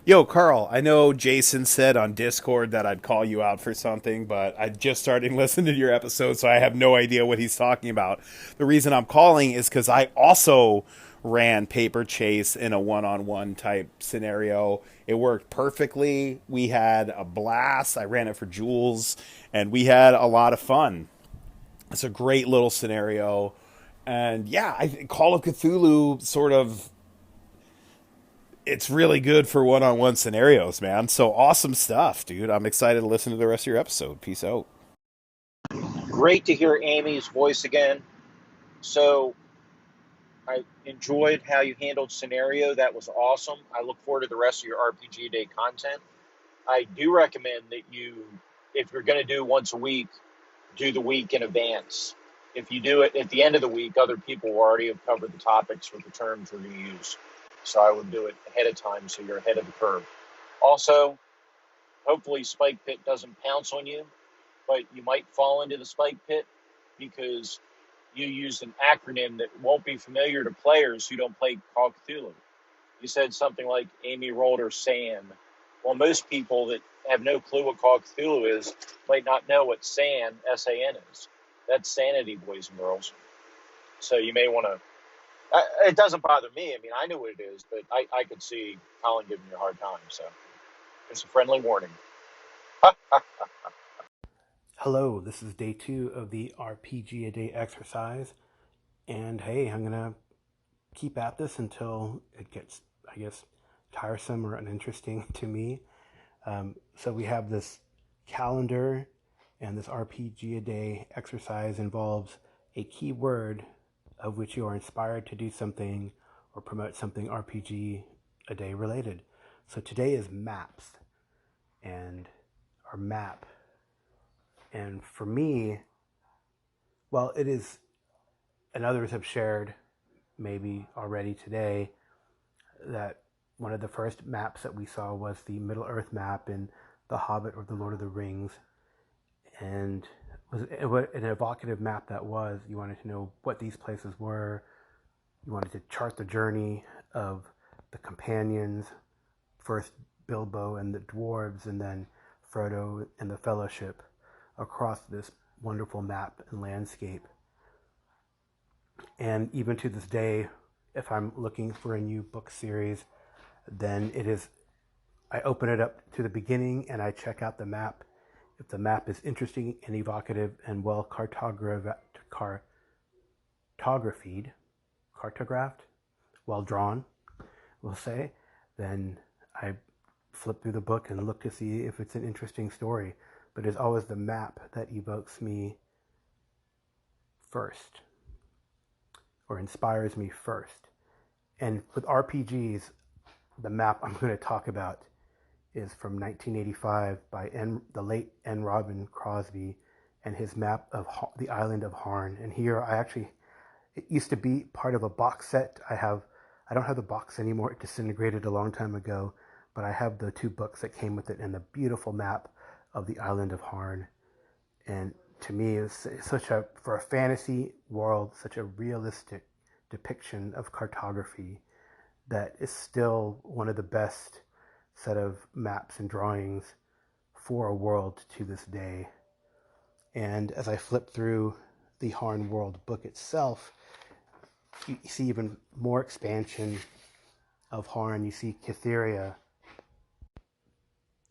Yo, Carl, I know Jason said on Discord that I'd call you out for something, but I just started listening to your episode, so I have no idea what he's talking about. The reason I'm calling is because I also ran Paper Chase in a one on one type scenario. It worked perfectly. We had a blast. I ran it for Jules, and we had a lot of fun. It's a great little scenario. And yeah, Call of Cthulhu sort of it's really good for one-on-one scenarios, man. So awesome stuff, dude. I'm excited to listen to the rest of your episode. Peace out. Great to hear Amy's voice again. So I enjoyed how you handled scenario. That was awesome. I look forward to the rest of your RPG Day content. I do recommend that you, if you're going to do once a week, do the week in advance. If you do it at the end of the week, other people will already have covered the topics with the terms we're going to use. So I would do it ahead of time so you're ahead of the curve. Also, hopefully Spike Pit doesn't pounce on you, but you might fall into the Spike Pit because you used an acronym that won't be familiar to players who don't play Call of Cthulhu. You said something like Amy rolled her SAN. Well, most people that have no clue what Call of Cthulhu is might not know what SAN, S-A-N, is. That's sanity, boys and girls. So you may want to... It doesn't bother me. I mean, I know what it is, but I could see Collin giving you a hard time. So it's a friendly warning. Hello, this is day 2 of the RPG a day exercise, and hey, I'm gonna keep at this until it gets, I guess, tiresome or uninteresting to me. So we have this calendar, and this RPG a day exercise involves a key word of which you are inspired to do something or promote something RPG a day related. So today is maps, and our map. And for me, well, it is, and others have shared maybe already today, that one of the first maps that we saw was the Middle Earth map in The Hobbit or The Lord of the Rings. And it was an evocative map that was. You wanted to know what these places were. You wanted to chart the journey of the companions, first Bilbo and the dwarves, and then Frodo and the Fellowship across this wonderful map and landscape. And even to this day, if I'm looking for a new book series, then I open it up to the beginning and I check out the map. If the map is interesting and evocative and well cartographed, well drawn, we'll say, then I flip through the book and look to see if it's an interesting story. But it's always the map that evokes me first, or inspires me first. And with RPGs, the map I'm going to talk about is from 1985 by the late N. Robin Crosby, and his map of the island of Harn. And here it used to be part of a box set. I don't have the box anymore. It disintegrated a long time ago, but I have the 2 books that came with it and the beautiful map of the island of Harn. And to me, it's for a fantasy world, such a realistic depiction of cartography that is still one of the best set of maps and drawings for a world to this day. And as I flip through the Harn World book itself, you see even more expansion of Harn. You see Cytheria,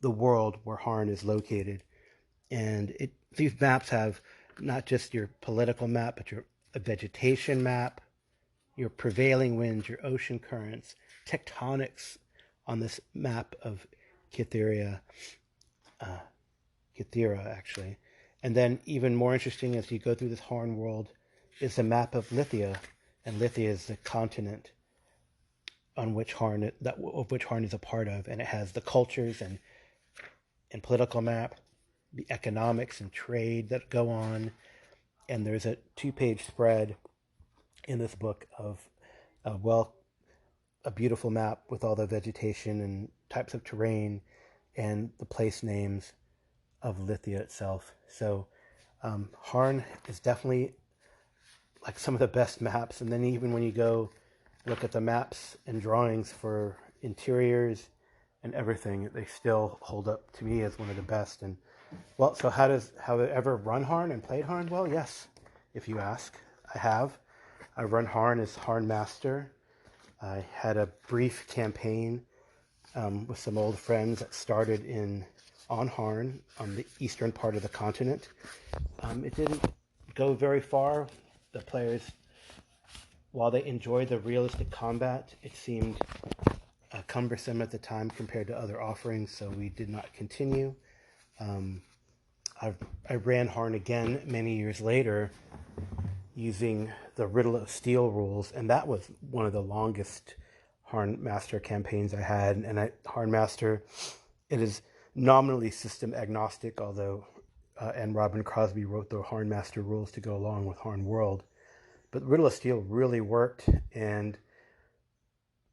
the world where Harn is located. And these maps have not just your political map, but a vegetation map, your prevailing winds, your ocean currents, tectonics on this map of Cythera, actually. And then even more interesting as you go through this Harn world is the map of Lithia, and Lithia is the continent of which Harn is a part of, and it has the cultures and political map, the economics and trade that go on, and there's a 2-page spread in this book of a beautiful map with all the vegetation and types of terrain and the place names of Lithia itself. So Harn is definitely like some of the best maps. And then even when you go look at the maps and drawings for interiors and everything. They still hold up to me as one of the best. And well, so have I ever run Harn and played Harn? Well, yes, if you ask, I have. I run Harn as Harn Master. I had a brief campaign with some old friends that started on Harn on the eastern part of the continent. It didn't go very far. The players, while they enjoyed the realistic combat, it seemed cumbersome at the time compared to other offerings, so we did not continue. I ran Harn again many years later using the Riddle of Steel rules, and that was one of the longest Harn Master campaigns I had. And Harn Master, it is nominally system agnostic, although and Robin Crosby wrote the Harn Master rules to go along with Harn World. But Riddle of Steel really worked, and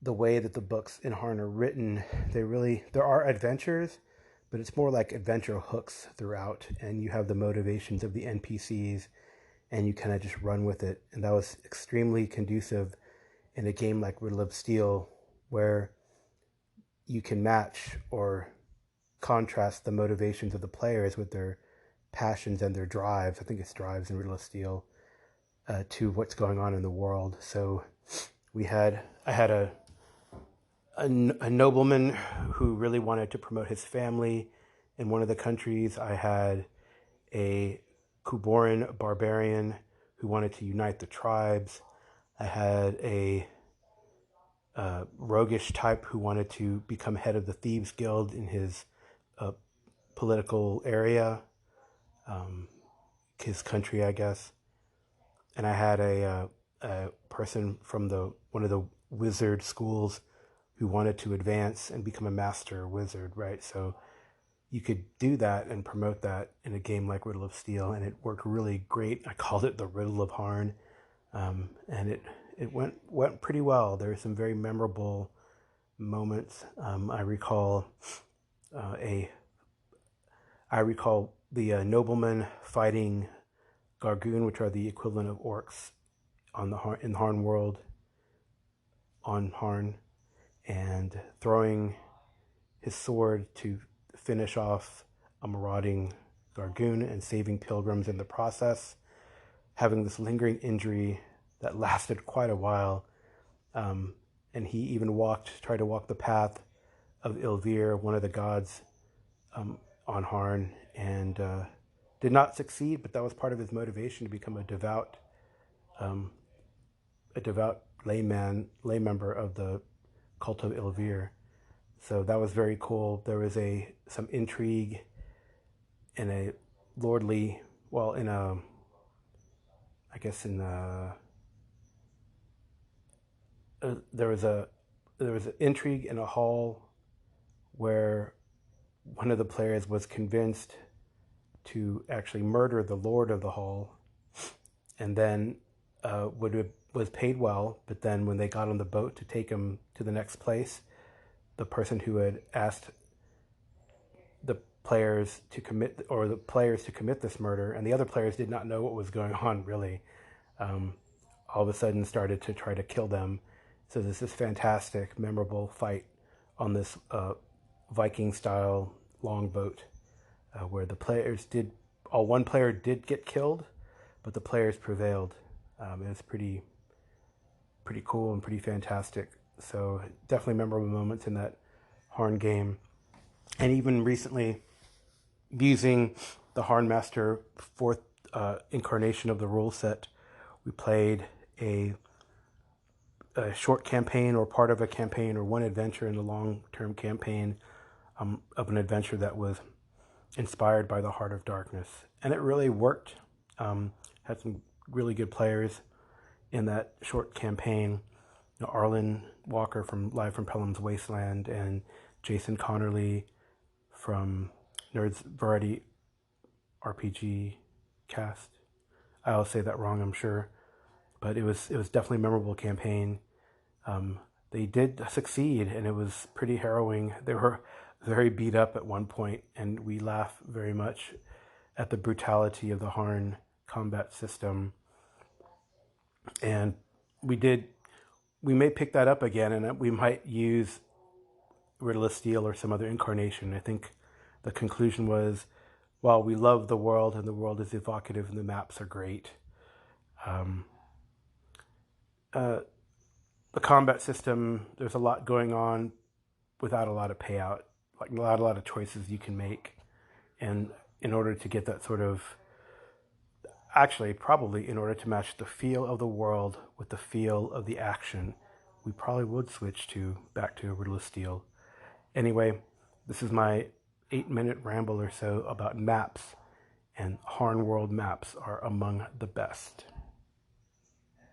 the way that the books in Harn are written, there are adventures, but it's more like adventure hooks throughout, and you have the motivations of the NPCs, and you kind of just run with it. And that was extremely conducive in a game like Riddle of Steel, where you can match or contrast the motivations of the players with their passions and their drives. I think it's drives in Riddle of Steel to what's going on in the world. So I had a nobleman who really wanted to promote his family in one of the countries. I had a Kuboran barbarian who wanted to unite the tribes. I had a roguish type who wanted to become head of the Thieves Guild in his political area, his country, I guess. And I had a person from one of the wizard schools who wanted to advance and become a master wizard, right? So you could do that and promote that in a game like Riddle of Steel, and it worked really great. I called it the Riddle of Harn, and it went pretty well. There were some very memorable moments. I recall the nobleman fighting Gargoon, which are the equivalent of orcs in Harn world on Harn, and throwing his sword to finish off a marauding Gargoon and saving pilgrims in the process, having this lingering injury that lasted quite a while. And he even tried to walk the path of Ilvir, one of the gods on Harn, and did not succeed, but that was part of his motivation to become a devout lay member of the cult of Ilvir. So that was very cool. There was some intrigue in a lordly, well, there was an intrigue in a hall where one of the players was convinced to actually murder the lord of the hall, and then was paid well. But then when they got on the boat to take him to the next place, the person who had asked the players to commit this murder, and the other players did not know what was going on really, all of a sudden started to try to kill them. So there's this fantastic, memorable fight on this Viking-style longboat where one player did get killed, but the players prevailed. It was pretty cool and pretty fantastic. So definitely memorable moments in that Harn game. And even recently, using the Harn Master 4th incarnation of the rule set, we played a short campaign or part of a campaign or one adventure in the long-term campaign of an adventure that was inspired by the Heart of Darkness. And it really worked. Had some really good players in that short campaign. Arlen Walker live from Pelham's Wasteland, and Jason Connerly from Nerds Variety RPG cast. I'll say that wrong, I'm sure. But it was definitely a memorable campaign. They did succeed, and it was pretty harrowing. They were very beat up at one point, and we laugh very much at the brutality of the Harn combat system. And we may pick that up again, and we might use Riddle Steel or some other incarnation. I think the conclusion was, while we love the world and the world is evocative and the maps are great, um, uh, the combat system, there's a lot going on without a lot of payout, like not a lot of choices you can make. And in order to get that sort of, actually, probably in order to match the feel of the world with the feel of the action, we probably would switch back to Riddle of Steel. Anyway, this is my 8-minute ramble or so about maps, and Harn World maps are among the best.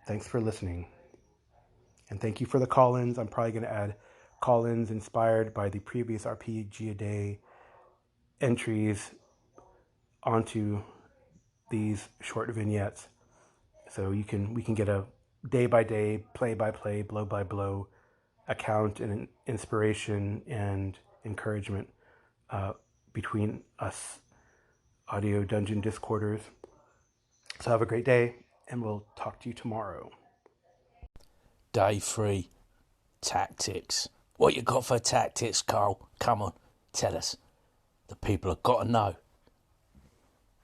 Thanks for listening. And thank you for the call-ins. I'm probably going to add call-ins inspired by the previous RPG a Day entries onto these short vignettes. So we can get a day-by-day, play-by-play, blow-by-blow account and inspiration and encouragement between us audio dungeon discorders. So have a great day, and we'll talk to you tomorrow. Day 3. Tactics. What you got for tactics, Carl? Come on, tell us. The people have got to know.